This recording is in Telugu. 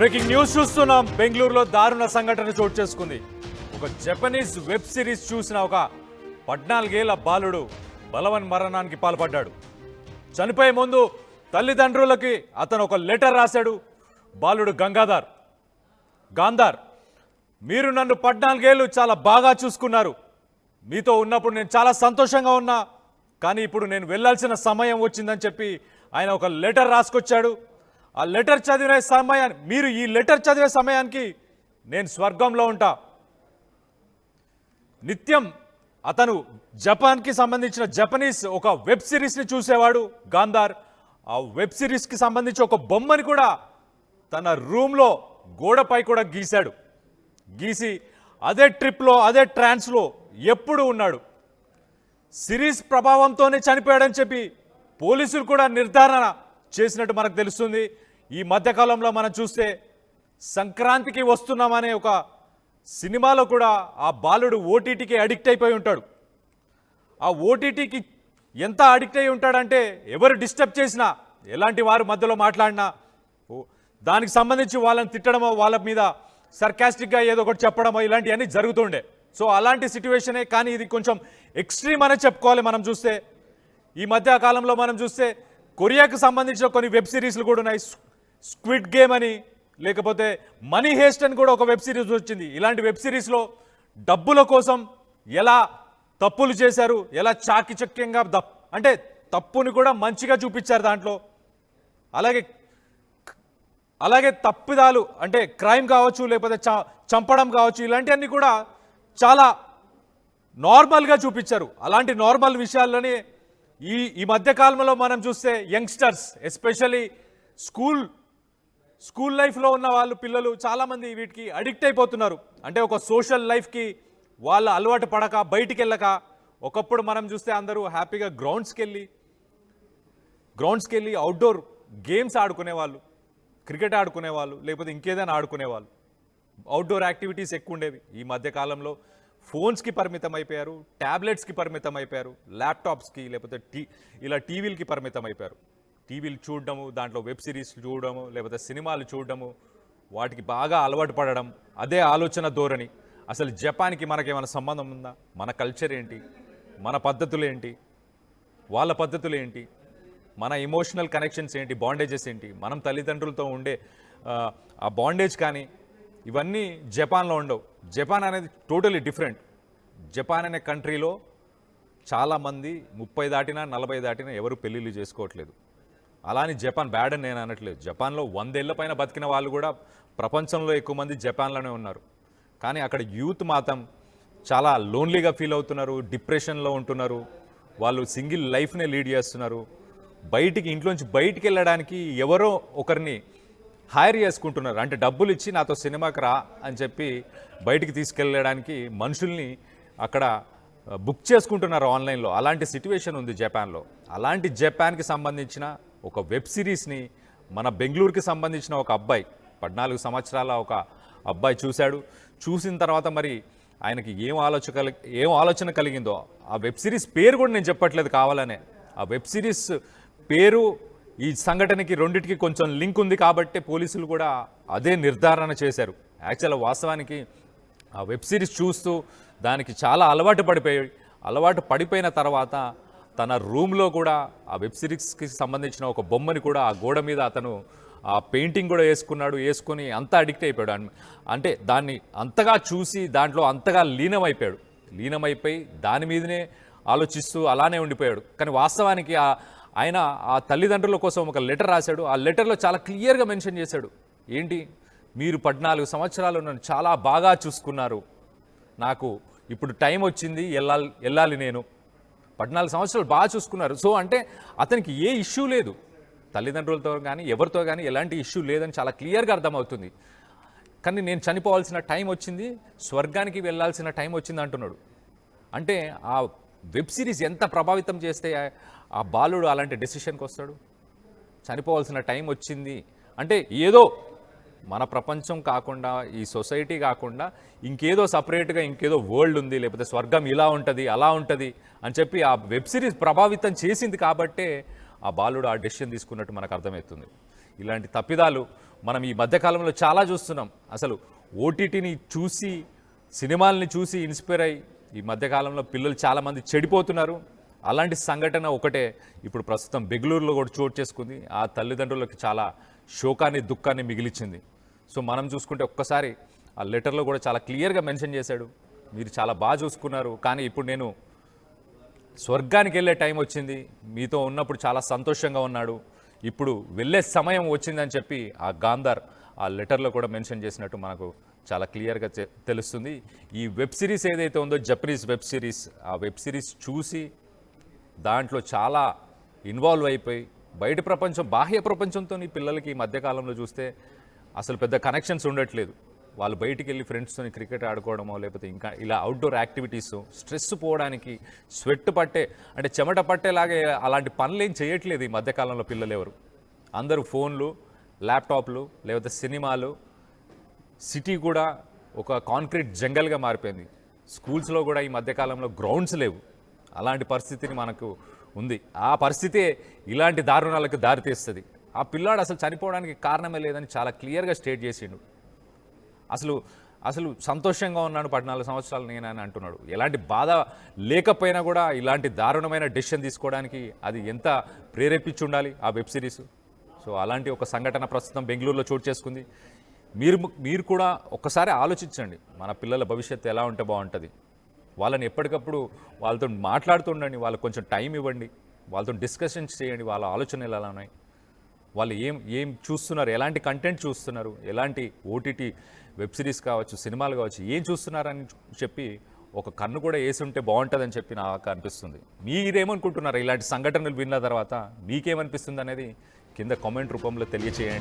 బ్రేకింగ్ న్యూస్ చూస్తున్నాం. బెంగళూరులో దారుణ సంఘటన చోటు చేసుకుంది. ఒక జపనీస్ వెబ్ సిరీస్ చూసిన ఒక 14 ఏళ్ల బాలుడు బలవన్ మరణానికి పాల్పడ్డాడు. చనిపోయే ముందు తల్లిదండ్రులకి అతను ఒక లెటర్ రాశాడు. బాలుడు గాంధార్, మీరు నన్ను 14 ఏళ్ళు చాలా బాగా చూసుకున్నారు. మీతో ఉన్నప్పుడు నేను చాలా సంతోషంగా ఉన్నా, కానీ ఇప్పుడు నేను వెళ్ళాల్సిన సమయం వచ్చిందని చెప్పి ఆయన ఒక లెటర్ రాసుకొచ్చాడు. ఆ లెటర్ చదివే సమయాన్ని మీరు ఈ లెటర్ చదివే సమయానికి నేను స్వర్గంలో ఉంటా. నిత్యం అతను జపాన్కి సంబంధించిన జపనీస్ ఒక వెబ్ సిరీస్ని చూసేవాడు గాంధార్. ఆ వెబ్ సిరీస్కి సంబంధించి ఒక బొమ్మని కూడా తన రూమ్లో గోడపై కూడా గీసి అదే ట్రిప్లో అదే ట్రాన్స్లో ఎప్పుడు ఉన్నాడు. సిరీస్ ప్రభావంతోనే చనిపోయాడని చెప్పి పోలీసులు కూడా నిర్ధారణ చేసినట్టు మనకు తెలుస్తుంది. ఈ మధ్యకాలంలో మనం చూస్తే సంక్రాంతికి వస్తున్నామనే ఒక సినిమాలో కూడా ఆ బాలుడు ఓటీటీకి అడిక్ట్ అయిపోయి ఉంటాడు. ఆ ఓటీటీకి ఎంత అడిక్ట్ అయి ఉంటాడంటే ఎవరు డిస్టర్బ్ చేసినా, ఎలాంటి వారు మధ్యలో మాట్లాడినా దానికి సంబంధించి వాళ్ళని తిట్టడమో, వాళ్ళ మీద సర్కాస్టిక్గా ఏదో ఒకటి చెప్పడమో ఇలాంటివన్నీ జరుగుతుండే. సో అలాంటి సిచ్యువేషనే, కానీ ఇది కొంచెం ఎక్స్ట్రీమ్ అనే చెప్పుకోవాలి. మనం చూస్తే ఈ మధ్య కాలంలో మనం చూస్తే కొరియాకు సంబంధించిన కొన్ని వెబ్ సిరీస్లు కూడా ఉన్నాయి. స్క్విడ్ గేమ్ అని, లేకపోతే మనీ హేస్ట్ అని కూడా ఒక వెబ్ సిరీస్ వచ్చింది. ఇలాంటి వెబ్ సిరీస్లో డబ్బుల కోసం ఎలా తప్పులు చేశారు, ఎలా చాకిచక్యంగా అంటే తప్పుని కూడా మంచిగా చూపించారు దాంట్లో. అలాగే తప్పిదాలు అంటే క్రైమ్ కావచ్చు, లేకపోతే చంపడం కావచ్చు, ఇలాంటివన్నీ కూడా చాలా నార్మల్గా చూపించారు. అలాంటి నార్మల్ విషయాల్లోనే ఈ మధ్యకాలంలో మనం చూస్తే యంగ్స్టర్స్ ఎస్పెషల్లీ స్కూల్ లైఫ్లో ఉన్న వాళ్ళు పిల్లలు చాలామంది వీటికి అడిక్ట్ అయిపోతున్నారు. అంటే ఒక సోషల్ లైఫ్కి వాళ్ళ అలవాటు పడక, బయటికి వెళ్ళక, ఒకప్పుడు మనం చూస్తే అందరూ హ్యాపీగా గ్రౌండ్స్కి వెళ్ళి అవుట్డోర్ గేమ్స్ ఆడుకునేవాళ్ళు, క్రికెట్ ఆడుకునేవాళ్ళు, లేకపోతే ఇంకేదైనా ఆడుకునేవాళ్ళు. అవుట్డోర్ యాక్టివిటీస్ ఎక్కువ ఉండేవి. ఈ మధ్యకాలంలో ఫోన్స్కి పరిమితం అయిపోయారు, ట్యాబ్లెట్స్కి పరిమితం అయిపోయారు, ల్యాప్టాప్స్కి లేకపోతే ఇలా టీవీలకి పరిమితం అయిపోయారు. టీవీలు చూడడము, దాంట్లో వెబ్ సిరీస్ చూడడము, లేకపోతే సినిమాలు చూడడము, వాటికి బాగా అలవాటు పడడం, అదే ఆలోచన ధోరణి. అసలు జపాన్కి మనకేమైనా సంబంధం ఉందా? మన కల్చర్ ఏంటి, మన పద్ధతులు ఏంటి, వాళ్ళ పద్ధతులు ఏంటి, మన ఎమోషనల్ కనెక్షన్స్ ఏంటి, బాండేజెస్ ఏంటి, మనం తల్లిదండ్రులతో ఉండే ఆ బాండేజ్ కానీ ఇవన్నీ జపాన్లో ఉండవు. జపాన్ అనేది టోటలీ డిఫరెంట్. జపాన్ అనే కంట్రీలో చాలామంది 30 దాటినా 40 దాటినా ఎవరు పెళ్ళిళ్ళు చేసుకోవట్లేదు. అలాని జపాన్ బ్యాడ్ అని నేను అనట్లేదు. జపాన్లో 100 ఏళ్ల పైన బతికిన వాళ్ళు కూడా ప్రపంచంలో ఎక్కువ మంది జపాన్లోనే ఉన్నారు. కానీ అక్కడ యూత్ మాత్రం చాలా లోన్లీగా ఫీల్ అవుతున్నారు, డిప్రెషన్లో ఉంటున్నారు, వాళ్ళు సింగిల్ లైఫ్నే లీడ్ చేస్తున్నారు. ఇంట్లోంచి బయటికి వెళ్ళడానికి ఎవరో ఒకరిని హైర్ చేసుకుంటున్నారు. అంటే డబ్బులు ఇచ్చి నాతో సినిమాకి రా అని చెప్పి బయటికి తీసుకెళ్ళడానికి మనుషుల్ని అక్కడ బుక్ చేసుకుంటున్నారు ఆన్లైన్లో. అలాంటి సిట్యువేషన్ ఉంది జపాన్లో. అలాంటి జపాన్కి సంబంధించిన ఒక వెబ్ సిరీస్ని మన బెంగళూరుకి సంబంధించిన ఒక అబ్బాయి, 14 సంవత్సరాల ఒక అబ్బాయి చూశాడు. చూసిన తర్వాత మరి ఆయనకి ఏం ఆలోచన కలిగిందో, ఆ వెబ్ సిరీస్ పేరు కూడా నేను చెప్పట్లేదు కావాలనే. ఆ వెబ్ సిరీస్ పేరు ఈ సంఘటనకి రెండింటికి కొంచెం లింక్ ఉంది కాబట్టి పోలీసులు కూడా అదే నిర్ధారణ చేశారు. యాక్చువల్గా వాస్తవానికి ఆ వెబ్ సిరీస్ చూస్తూ దానికి చాలా అలవాటు పడిపోయిన తర్వాత తన రూమ్లో కూడా ఆ వెబ్ సిరీస్కి సంబంధించిన ఒక బొమ్మని కూడా ఆ గోడ మీద అతను ఆ పెయింటింగ్ కూడా వేసుకొని అంతా అడిక్ట్ అయిపోయాడు. అంటే దాన్ని అంతగా చూసి దాంట్లో అంతగా లీనమైపోయి దాని మీదనే ఆలోచిస్తూ అలానే ఉండిపోయాడు. కానీ వాస్తవానికి ఆయన ఆ తల్లిదండ్రుల కోసం ఒక లెటర్ రాశాడు. ఆ లెటర్లో చాలా క్లియర్గా మెన్షన్ చేశాడు. ఏంటి, మీరు 14 సంవత్సరాలు నన్ను చాలా బాగా చూసుకున్నారు, నాకు ఇప్పుడు టైం వచ్చింది, వెళ్ళాలి నేను. 14 సంవత్సరాలు బాగా చూసుకున్నారు. సో అంటే అతనికి ఏ ఇష్యూ లేదు, తల్లిదండ్రులతో కానీ ఎవరితో కానీ ఎలాంటి ఇష్యూ లేదని చాలా క్లియర్గా అర్థమవుతుంది. కానీ నేను చనిపోవాల్సిన టైం వచ్చింది, స్వర్గానికి వెళ్ళాల్సిన టైం వచ్చింది అంటున్నాడు. అంటే ఆ వెబ్ సిరీస్ ఎంత ప్రభావితం చేస్తే ఆ బాలుడు అలాంటి డెసిషన్కి వస్తాడు? చనిపోవాల్సిన టైం వచ్చింది అంటే ఏదో మన ప్రపంచం కాకుండా, ఈ సొసైటీ కాకుండా ఇంకేదో సపరేట్గా ఇంకేదో వరల్డ్ ఉంది, లేకపోతే స్వర్గం ఇలా ఉంటుంది అలా ఉంటుంది అని చెప్పి ఆ వెబ్ సిరీస్ ప్రభావితం చేసింది కాబట్టే ఆ బాలుడు ఆ డెసిషన్ తీసుకున్నట్టు మనకు అర్థమవుతుంది. ఇలాంటి తప్పిదాలు మనం ఈ మధ్యకాలంలో చాలా చూస్తున్నాం. అసలు ఓటీటీని చూసి సినిమాల్ని చూసి ఇన్స్పైర్ అయ్యి ఈ మధ్యకాలంలో పిల్లలు చాలామంది చెడిపోతున్నారు. అలాంటి సంఘటన ఒకటే ఇప్పుడు ప్రస్తుతం బెంగళూరులో కూడా చోటు చేసుకుంది. ఆ తల్లిదండ్రులకు చాలా శోకాన్ని దుఃఖాన్ని మిగిలిచ్చింది. సో మనం చూసుకుంటే ఒక్కసారి ఆ లెటర్లో కూడా చాలా క్లియర్గా మెన్షన్ చేశాడు, మీరు చాలా బాగా చూసుకున్నారు, కానీ ఇప్పుడు నేను స్వర్గానికి వెళ్ళే టైం వచ్చింది, మీతో ఉన్నప్పుడు చాలా సంతోషంగా ఉన్నాడు, ఇప్పుడు వెళ్ళే సమయం వచ్చిందని చెప్పి ఆ గాంధార్ ఆ లెటర్లో కూడా మెన్షన్ చేసినట్టు మనకు చాలా క్లియర్గా తెలుస్తుంది. ఈ వెబ్ సిరీస్ ఏదైతే ఉందో జపనీస్ వెబ్ సిరీస్, ఆ వెబ్ సిరీస్ చూసి దాంట్లో చాలా ఇన్వాల్వ్ అయిపోయి బయట ప్రపంచం బాహ్య ప్రపంచంతో పిల్లలకి ఈ మధ్యకాలంలో చూస్తే అసలు పెద్ద కనెక్షన్స్ ఉండట్లేదు. వాళ్ళు బయటికి వెళ్ళి ఫ్రెండ్స్తో క్రికెట్ ఆడుకోవడమో లేకపోతే ఇంకా ఇలా అవుట్డోర్ యాక్టివిటీస్, స్ట్రెస్ పోవడానికి స్వెట్ పట్టే అంటే చెమట పట్టేలాగే అలాంటి పనులు ఏం చేయట్లేదు ఈ మధ్యకాలంలో పిల్లలు ఎవరు. అందరూ ఫోన్లు, ల్యాప్టాప్లు లేకపోతే సినిమాలు. సిటీ కూడా ఒక కాంక్రీట్ జంగల్గా మారిపోయింది. స్కూల్స్లో కూడా ఈ మధ్యకాలంలో గ్రౌండ్స్ లేవు. అలాంటి పరిస్థితిని మనకు ఉంది. ఆ పరిస్థితే ఇలాంటి దారుణాలకు దారితీస్తుంది. ఆ పిల్లాడు అసలు చనిపోవడానికి కారణమే లేదని చాలా క్లియర్గా స్టేట్ చేసిండు. అసలు సంతోషంగా ఉన్నాడు 14 సంవత్సరాలు నేనని అంటున్నాడు. ఎలాంటి బాధ లేకపోయినా కూడా ఇలాంటి దారుణమైన డెసిషన్ తీసుకోవడానికి అది ఎంత ప్రేరేపించి ఉండాలి ఆ వెబ్ సిరీస్. సో అలాంటి ఒక సంఘటన ప్రస్తుతం బెంగళూరులో చోటు చేసుకుంది. మీరు కూడా ఒక్కసారి ఆలోచించండి, మన పిల్లల భవిష్యత్తు ఎలా ఉంటే బాగుంటుంది. వాళ్ళని ఎప్పటికప్పుడు వాళ్ళతో మాట్లాడుతుండండి, వాళ్ళకి కొంచెం టైం ఇవ్వండి, వాళ్ళతో డిస్కషన్స్ చేయండి, వాళ్ళ ఆలోచనలు ఎలా ఉన్నాయి, వాళ్ళు ఏం చూస్తున్నారు, ఎలాంటి కంటెంట్ చూస్తున్నారు, ఎలాంటి ఓటీటీ వెబ్ సిరీస్ కావచ్చు, సినిమాలు కావచ్చు, ఏం చూస్తున్నారని చెప్పి ఒక కన్ను కూడా వేసి ఉంటే బాగుంటుందని చెప్పి నాకు అనిపిస్తుంది. మీరేమనుకుంటున్నారు ఇలాంటి సంఘటనలు విన్న తర్వాత? మీకేమనిపిస్తుంది అనేది కింద కామెంట్ రూపంలో తెలియచేయండి.